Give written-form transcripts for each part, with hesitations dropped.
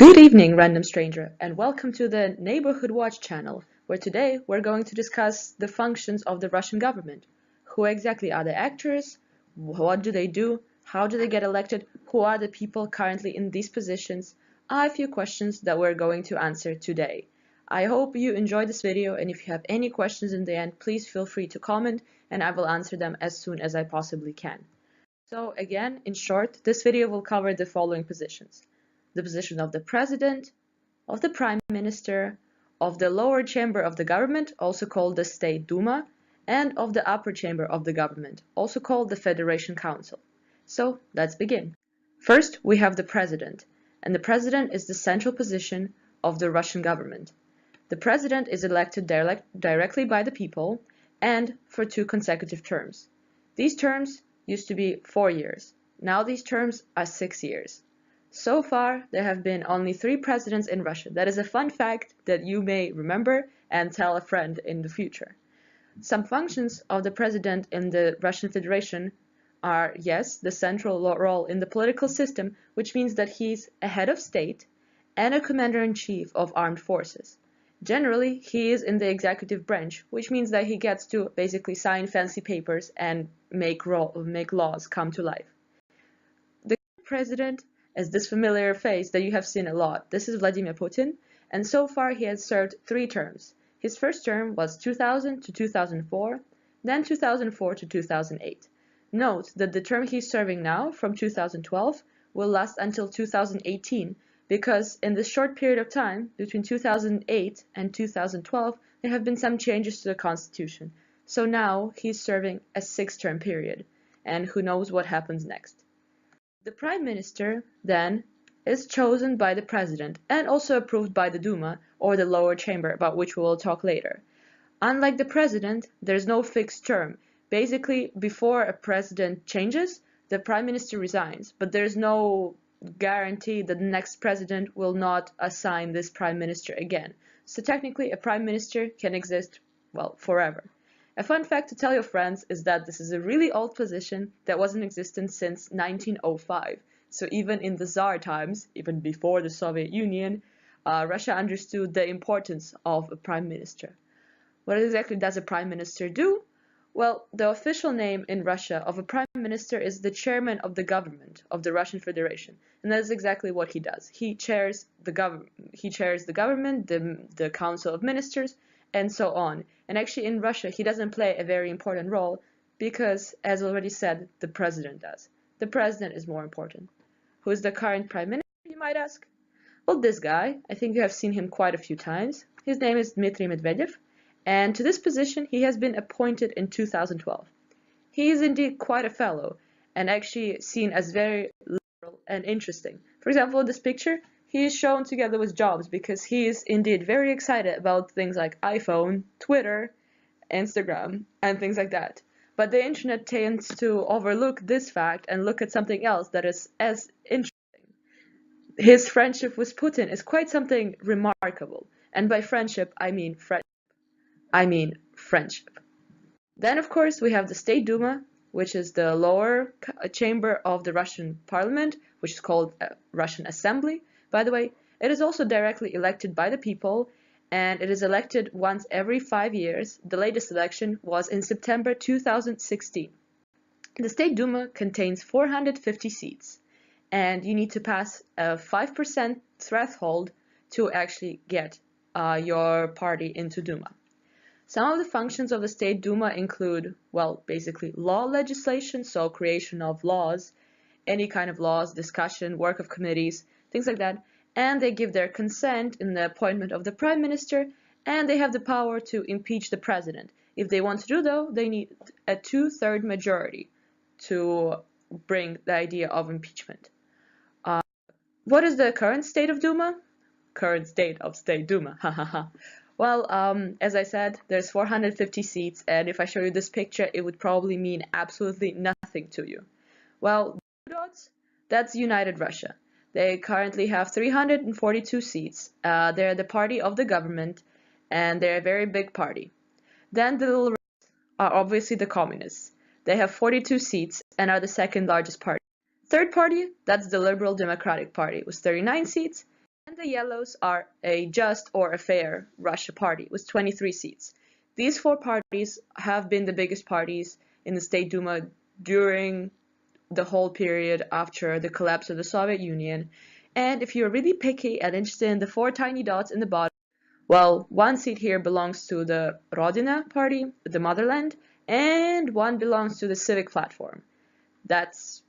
Good evening, random stranger, and welcome to the Neighborhood Watch channel, where today we're going to discuss the functions of the Russian government. Who exactly are the actors? What do they do? How do they get elected? Who are the people currently in these positions? Are a few questions that we're going to answer today. I hope you enjoyed this video, and if you have any questions in the end, please feel free to comment and I will answer them as soon as I possibly can. So again, in short, this video will cover the following positions: the position of the president, of the prime minister, of the lower chamber of the government, also called the State Duma, and of the upper chamber of the government, also called the Federation Council. So let's begin. First, we have the president, and the president is the central position of the Russian government. The president is elected directly by the people and for 2 consecutive terms. These terms used to be 4 years. Now these terms are 6 years. So far, there have been only 3 presidents in Russia. That is a fun fact that you may remember and tell a friend in the future. Some functions of the president in the Russian Federation are, yes, the central role in the political system, which means that he's a head of state and a commander-in-chief of armed forces. Generally, he is in the executive branch, which means that he gets to basically sign fancy papers and make laws come to life. The president is this familiar face that you have seen a lot. This is Vladimir Putin, and so far he has served 3 terms. His first term was 2000 to 2004, then 2004 to 2008. Note that the term he's serving now, from 2012, will last until 2018, because in this short period of time, between 2008 and 2012, there have been some changes to the constitution. So now he's serving a 6-term period, and who knows what happens next. The prime minister, then, is chosen by the president and also approved by the Duma, or the lower chamber, about which we will talk later. Unlike the president, there's no fixed term. Basically, before a president changes, the prime minister resigns, but there's no guarantee that the next president will not assign this prime minister again. So technically, a prime minister can exist, well, forever. A fun fact to tell your friends is that this is a really old position that was in existence since 1905. So even in the Tsar times, even before the Soviet Union, Russia understood the importance of a prime minister. What exactly does a prime minister do? Well, the official name in Russia of a prime minister is the chairman of the government of the Russian Federation, and that is exactly what he does. He chairs the government, the Council of Ministers, and so on. And actually in Russia, he doesn't play a very important role because, as already said, the president does. The president is more important. Who is the current prime minister, you might ask? Well, this guy, I think you have seen him quite a few times. His name is Dmitry Medvedev, and to this position he has been appointed in 2012. He is indeed quite a fellow, and actually seen as very liberal and interesting. For example, in this picture, he is shown together with Jobs because he is indeed very excited about things like iPhone, Twitter, Instagram, and things like that. But the internet tends to overlook this fact and look at something else that is as interesting. His friendship with Putin is quite something remarkable, and by friendship I mean friendship. Then, of course, we have the State Duma, which is the lower chamber of the Russian parliament, which is called Russian Assembly. By the way, it is also directly elected by the people, and it is elected once every 5 years. The latest election was in September 2016. The State Duma contains 450 seats, and you need to pass a 5% threshold to actually get your party into Duma. Some of the functions of the State Duma include, well, basically law legislation, so creation of laws, any kind of laws, discussion, work of committees, things like that, and they give their consent in the appointment of the prime minister, and they have the power to impeach the president. If they want to do though, they need a 2/3 majority to bring the idea of impeachment. What is the current state of Duma? Current state of State Duma, hahaha. Well, as I said, there's 450 seats, and if I show you this picture, it would probably mean absolutely nothing to you. Well, dots, that's United Russia. They currently have 342 seats. They're the party of the government, and they're a very big party. Then the little reds are obviously the communists. They have 42 seats and are the second largest party. Third party, that's the Liberal Democratic Party with 39 seats. And the yellows are a just or a fair Russia party with 23 seats. These four parties have been the biggest parties in the State Duma during the whole period after the collapse of the Soviet Union. And if you're really picky and interested in the four tiny dots in the bottom, well, one seat here belongs to the Rodina party, the motherland, and one belongs to the Civic platform. That's,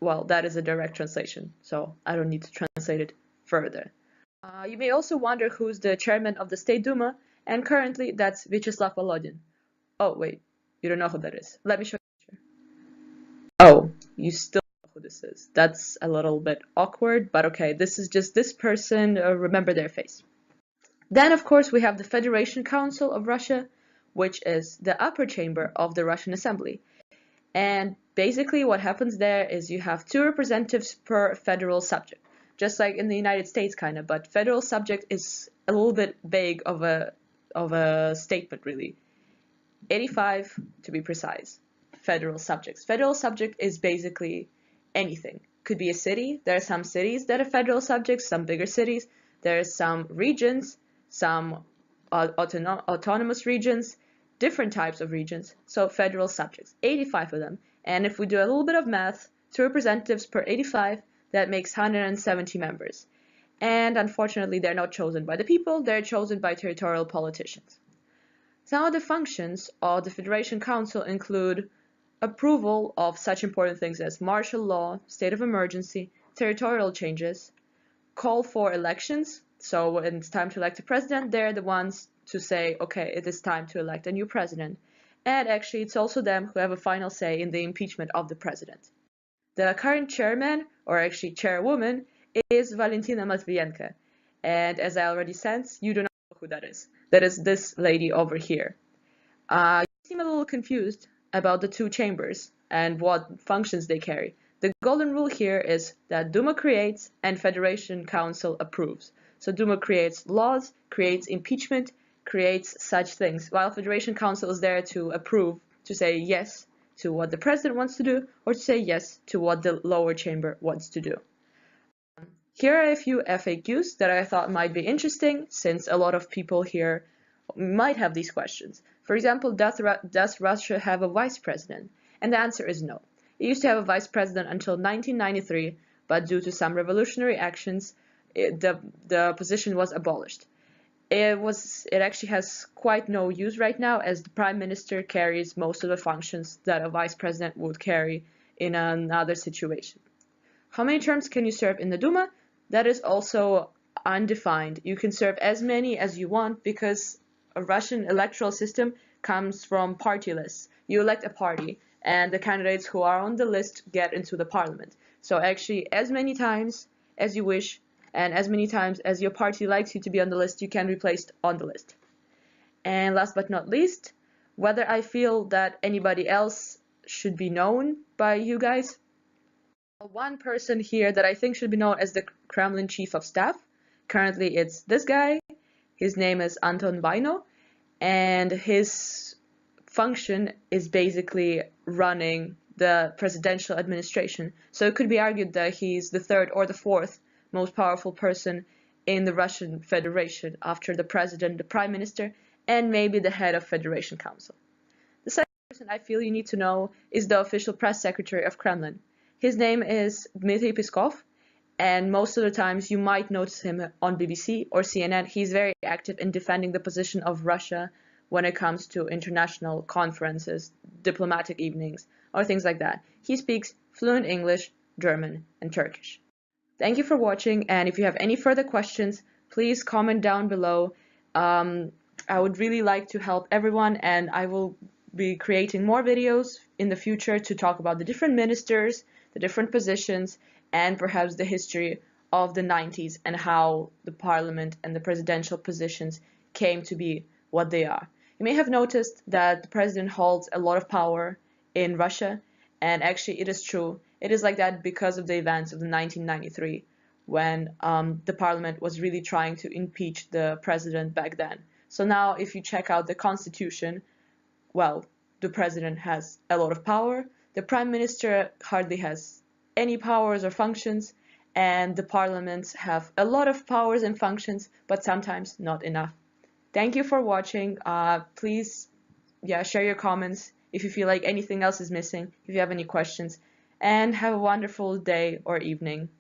well, that is a direct translation, so I don't need to translate it further. You may also wonder who's the chairman of the State Duma, and currently that's Vyacheslav Volodin. Oh, wait, you don't know who that is. Let me show you. Oh, you still know who this is. That's a little bit awkward, but okay, this is just this person. Remember their face. Then, of course, we have the Federation Council of Russia, which is the upper chamber of the Russian Assembly. And basically what happens there is you have two representatives per federal subject, just like in the United States kind of, but federal subject is a little bit vague of a statement really. 85 to be precise, federal subjects. Federal subject is basically anything. Could be a city. There are some cities that are federal subjects, some bigger cities. There are some regions, some autonomous regions, different types of regions, so federal subjects, 85 of them. And if we do a little bit of math, two representatives per 85, that makes 170 members. And unfortunately, they're not chosen by the people, they're chosen by territorial politicians. Some of the functions of the Federation Council include approval of such important things as martial law, state of emergency, territorial changes, call for elections. So when it's time to elect a president, they're the ones to say, okay, it is time to elect a new president. And actually, it's also them who have a final say in the impeachment of the president. The current chairman, or actually chairwoman, is Valentina Matvienko. And as I already sense, you do not know who that is. That is this lady over here. You seem a little confused about the two chambers and what functions they carry. The golden rule here is that Duma creates and Federation Council approves. So Duma creates laws, creates impeachment, creates such things, while Federation Council is there to approve, to say yes to what the president wants to do, or to say yes to what the lower chamber wants to do. Here are a few FAQs that I thought might be interesting, since a lot of people here might have these questions. For example, does Russia have a vice president? And the answer is no. It used to have a vice president until 1993, but due to some revolutionary actions, the position was abolished. It actually has quite no use right now, as the prime minister carries most of the functions that a vice president would carry in another situation. How many terms can you serve in the Duma? That is also undefined. You can serve as many as you want because a Russian electoral system comes from party lists. You elect a party and the candidates who are on the list get into the parliament. So actually, as many times as you wish and as many times as your party likes you to be on the list, you can be placed on the list. And last but not least, whether I feel that anybody else should be known by you guys. One person here that I think should be known as the Kremlin Chief of Staff. Currently it's this guy. His name is Anton Vaino, and his function is basically running the presidential administration. So it could be argued that he's the third or the fourth most powerful person in the Russian Federation after the president, the prime minister, and maybe the head of Federation Council. The second person I feel you need to know is the official press secretary of Kremlin. His name is Dmitry Peskov, and most of the times you might notice him on BBC or CNN. He's very active in defending the position of Russia when it comes to international conferences, diplomatic evenings, or things like that. He speaks fluent English, German, and Turkish. Thank you for watching, and if you have any further questions, please comment down below. I would really like to help everyone, and I will be creating more videos in the future to talk about the different ministers, the different positions, and perhaps the history of the 90s and how the parliament and the presidential positions came to be what they are. You may have noticed that the president holds a lot of power in Russia, and actually it is true. It is like that because of the events of the 1993, when the parliament was really trying to impeach the president back then. So now if you check out the constitution, well, the president has a lot of power, the prime minister hardly has any powers or functions, and the parliaments have a lot of powers and functions, but sometimes not enough. Thank you for watching. Please, yeah, share your comments if you feel like anything else is missing, if you have any questions, and have a wonderful day or evening.